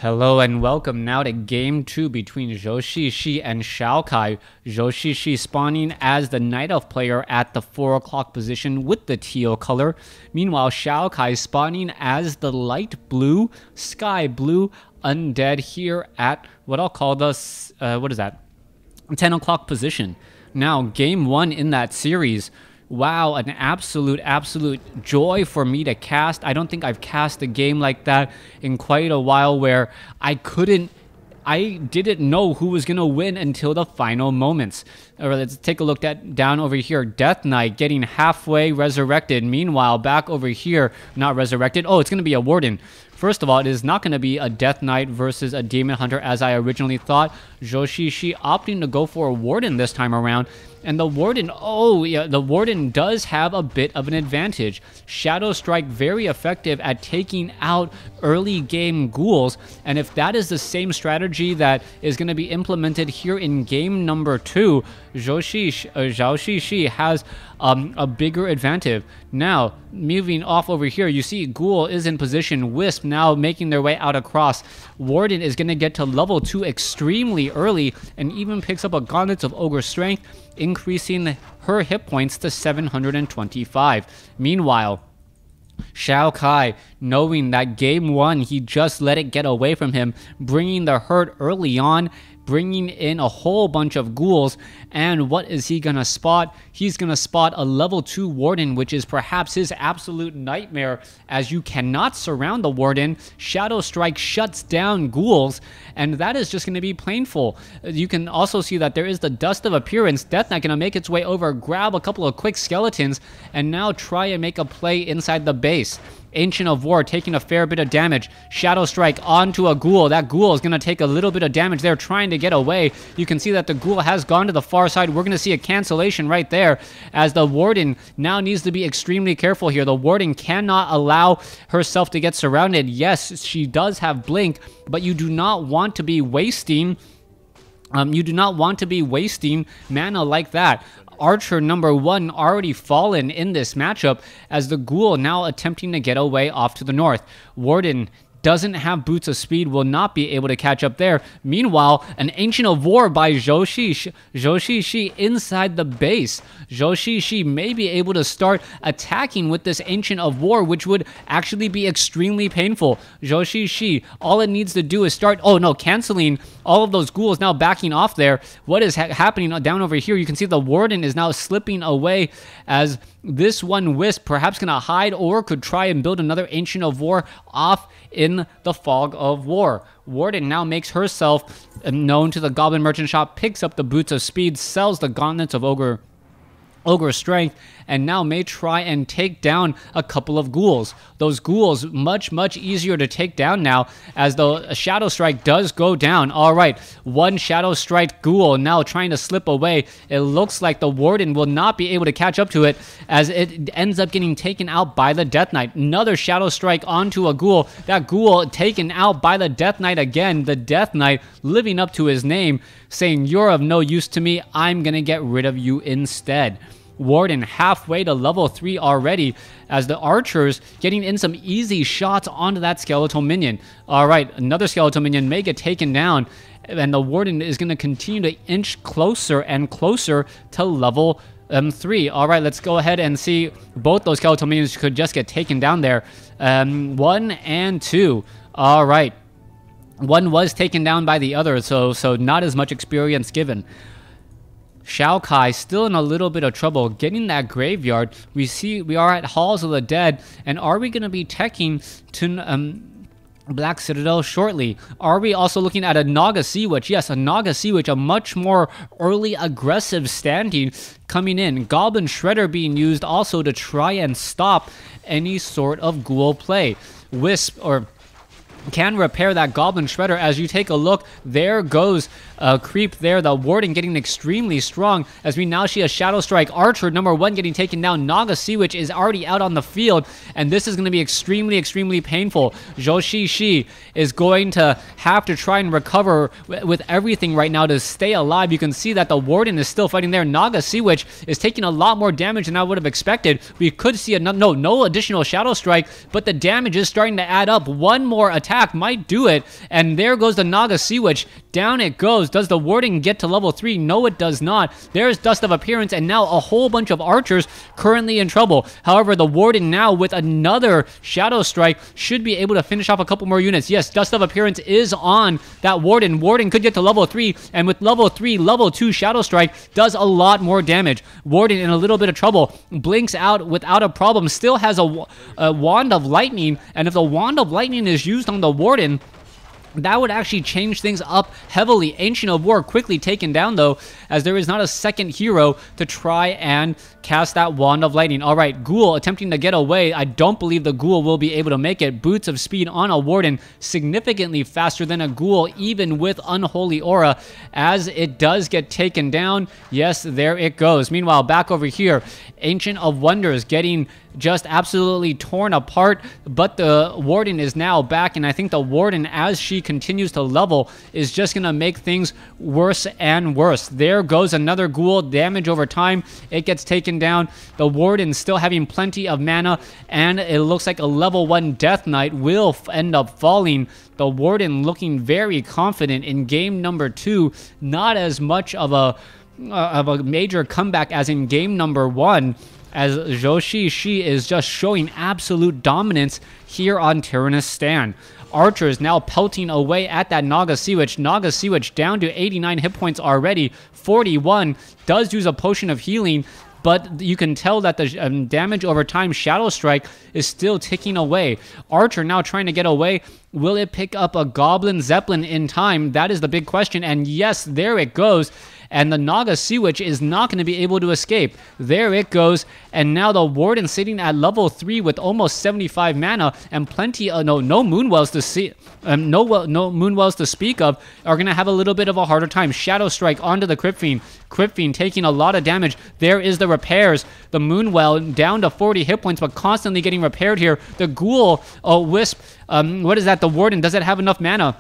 Hello and welcome now to Game 2 between Zhouxixi and XioaKai. Zhouxixi spawning as the Night Elf player at the 4 o'clock position with the teal color. Meanwhile, XioaKai spawning as the light blue, sky blue Undead here at what I'll call the, 10 o'clock position. Now, Game 1 in that series. Wow, an absolute joy for me to cast. I don't think I've cast a game like that in quite a while where I didn't know who was going to win until the final moments. All right, let's take a look down over here. Death Knight getting halfway resurrected. Meanwhile, back over here, not resurrected. Oh, it's going to be a Warden. First of all, it is not going to be a Death Knight versus a Demon Hunter as I originally thought. Zhouxixi opting to go for a Warden this time around. And the Warden, oh yeah, the Warden does have a bit of an advantage. Shadow Strike very effective at taking out early game ghouls. And if that is the same strategy that is going to be implemented here in game number 2, Zhouxixi has a bigger advantage. Now, moving off over here, you see Ghoul is in position. Wisp now making their way out across. Warden is going to get to level 2 extremely early and even picks up a Gauntlets of Ogre Strength, increasing her hit points to 725. Meanwhile, XioaKai, knowing that game 1, he just let it get away from him, bringing the hurt early on, bringing in a whole bunch of ghouls. And what is he gonna spot? He's gonna spot a level 2 Warden, which is perhaps his absolute nightmare, as you cannot surround the Warden. Shadow Strike shuts down ghouls, and that is just gonna be painful. You can also see that there is the Dust of Appearance. Death Knight gonna make its way over, grab a couple of quick skeletons, and now try and make a play inside the base. Ancient of War taking a fair bit of damage. Shadow Strike onto a Ghoul. That Ghoul is going to take a little bit of damage there, trying to get away. You can see that the Ghoul has gone to the far side. We're going to see a cancellation right there, as the Warden now needs to be extremely careful here. The Warden cannot allow herself to get surrounded. Yes, she does have Blink, but you do not want to be wasting mana like that. Archer number 1 already fallen in this matchup, as the Ghoul now attempting to get away off to the north. Warden doesn't have Boots of Speed, will not be able to catch up there. Meanwhile, an Ancient of War by Zhouxixi inside the base. Zhouxixi may be able to start attacking with this Ancient of War, which would actually be extremely painful. Zhouxixi, all it needs to do is start, oh no, canceling all of those ghouls, now backing off there. What is happening down over here? You can see the Warden is now slipping away, as this one Wisp perhaps gonna hide or could try and build another Ancient of War off in the Fog of War. Warden now makes herself known to the Goblin Merchant Shop, picks up the Boots of Speed, sells the Gauntlets of Ogre Strength, and now may try and take down a couple of ghouls. Those ghouls much easier to take down now, as the Shadow Strike does go down. All right, one Shadow Strike ghoul now trying to slip away. It looks like the Warden will not be able to catch up to it, as it ends up getting taken out by the Death Knight. Another Shadow Strike onto a ghoul. That ghoul taken out by the Death Knight again. The Death Knight living up to his name, saying, "You're of no use to me. I'm gonna get rid of you instead." Warden halfway to level 3 already, as the archers getting in some easy shots onto that skeletal minion. All right, another skeletal minion may get taken down, and the Warden is going to continue to inch closer and closer to level 3. All right, let's go ahead and see. Both those skeletal minions could just get taken down there. 1 and 2. All right, one was taken down by the other, so not as much experience given. XioaKai still in a little bit of trouble getting that graveyard. We are at Halls of the Dead, and are we going to be teching to Black Citadel shortly? Are we also looking at a Naga Sea Witch? Yes, a Naga Sea Witch, a much more early aggressive standing coming in. Goblin Shredder being used also to try and stop any sort of ghoul play. Wisp, or can repair that Goblin Shredder. As you take a look, there goes a creep there. The Warden getting extremely strong, as we now see a Shadow Strike Archer number 1 getting taken down. Naga Sea Witch is already out on the field, and this is going to be extremely painful. Zhouxixi is going to have to try and recover with everything right now to stay alive. You can see that the Warden is still fighting there. Naga Sea Witch is taking a lot more damage than I would have expected. We could see no additional Shadow Strike, but the damage is starting to add up. One more attack attack might do it. And there goes the Naga Sea Witch. Down it goes. Does the Warden get to level 3? No, it does not. There's Dust of Appearance, and now a whole bunch of archers currently in trouble. However, the Warden now with another Shadow Strike should be able to finish off a couple more units. Yes, Dust of Appearance is on that Warden. Warden could get to level 3, and with level 3, level 2 Shadow Strike does a lot more damage. Warden in a little bit of trouble. Blinks out without a problem. Still has a Wand of Lightning, and if the Wand of Lightning is used on the Warden, that would actually change things up heavily. Ancient of War quickly taken down, though, as there is not a second hero to try and cast that Wand of Lightning. All right, Ghoul attempting to get away. I don't believe the Ghoul will be able to make it. Boots of Speed on a Warden, significantly faster than a Ghoul, even with Unholy Aura, as it does get taken down. Yes, there it goes. Meanwhile, back over here, Ancient of Wonders getting just absolutely torn apart, but the Warden is now back, and I think the Warden, as she continues to level, is just gonna make things worse and worse. There goes another Ghoul. Damage over time, it gets taken down. The Warden still having plenty of mana, and it looks like a level 1 Death Knight will end up falling. The Warden looking very confident in game number 2. Not as much of a major comeback as in game number 1, as Zhouxixi is just showing absolute dominance here on Tyrannus Stand. Archers now pelting away at that Naga Sea Witch. Naga Sea Witch down to 89 hit points already. 41 does use a potion of healing, but you can tell that the damage over time Shadow Strike is still ticking away. Archer now trying to get away. Will it pick up a Goblin Zeppelin in time? That is the big question. And yes, there it goes. And the Naga Sea Witch is not going to be able to escape. There it goes. And now the Warden sitting at level 3 with almost 75 mana and plenty of no Moonwells to see, no Moonwells to speak of, are going to have a little bit of a harder time. Shadow Strike onto the Crypt Fiend. Crypt Fiend taking a lot of damage. There is the repairs. The Moonwell down to 40 hit points, but constantly getting repaired here. The Ghoul, Wisp, what is that? The Warden, does it have enough mana?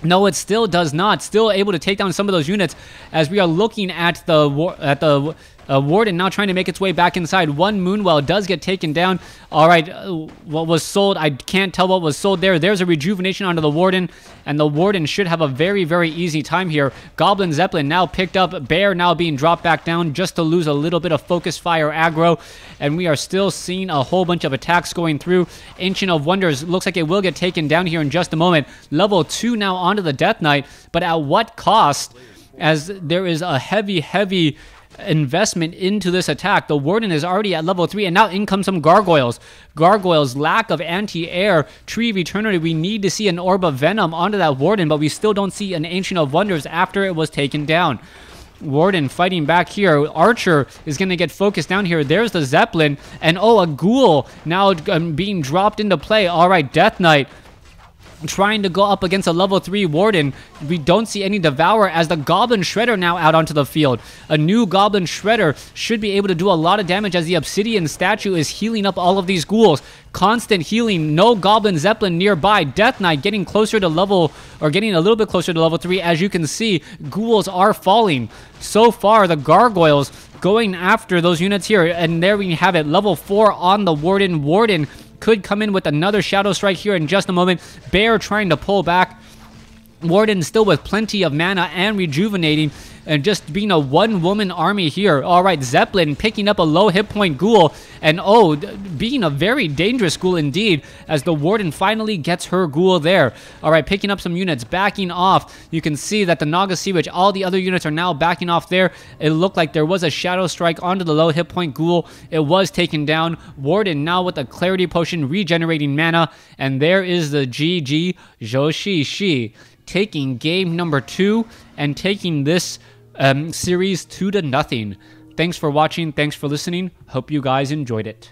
No, it still does not. Still able to take down some of those units, as we are looking at the Warden now trying to make its way back inside. One Moonwell does get taken down. All right, what was sold? I can't tell what was sold there. There's a rejuvenation onto the Warden, and the Warden should have a very, very easy time here. Goblin Zeppelin now picked up. Bear now being dropped back down just to lose a little bit of focus fire aggro, and we are still seeing a whole bunch of attacks going through. Ancient of Wonders looks like it will get taken down here in just a moment. Level 2 now onto the Death Knight, but at what cost? As there is a heavy investment into this attack. The Warden is already at level 3, and now in comes some Gargoyles. Gargoyles, lack of anti-air, Tree of Eternity. We need to see an Orb of Venom onto that Warden, but we still don't see an Ancient of Wonders after it was taken down. Warden fighting back here. Archer is going to get focused down here. There's the Zeppelin, and a Ghoul now being dropped into play. All right, Death Knight trying to go up against a level 3 Warden. We don't see any Devour, as the Goblin Shredder now out onto the field. A new Goblin Shredder should be able to do a lot of damage, as the Obsidian statue is healing up all of these ghouls. Constant healing, no Goblin Zeppelin nearby. Death Knight getting closer to level, or getting a little bit closer to level 3. As you can see, ghouls are falling. So far, the Gargoyles going after those units here, and there we have it. Level 4 on the Warden. Warden could come in with another Shadow Strike here in just a moment. Bear trying to pull back. Warden still with plenty of mana and rejuvenating, and just being a one-woman army here. All right, Zeppelin picking up a low hit point Ghoul, and being a very dangerous Ghoul indeed, as the Warden finally gets her Ghoul there. All right, picking up some units, backing off. You can see that the Naga Sea Witch, all the other units are now backing off there. It looked like there was a Shadow Strike onto the low hit point Ghoul. It was taken down. Warden now with a Clarity Potion, regenerating mana, and there is the GG Zhouxixi, taking game number 2 and taking this series 2-0. Thanks for watching. Thanks for listening. Hope you guys enjoyed it.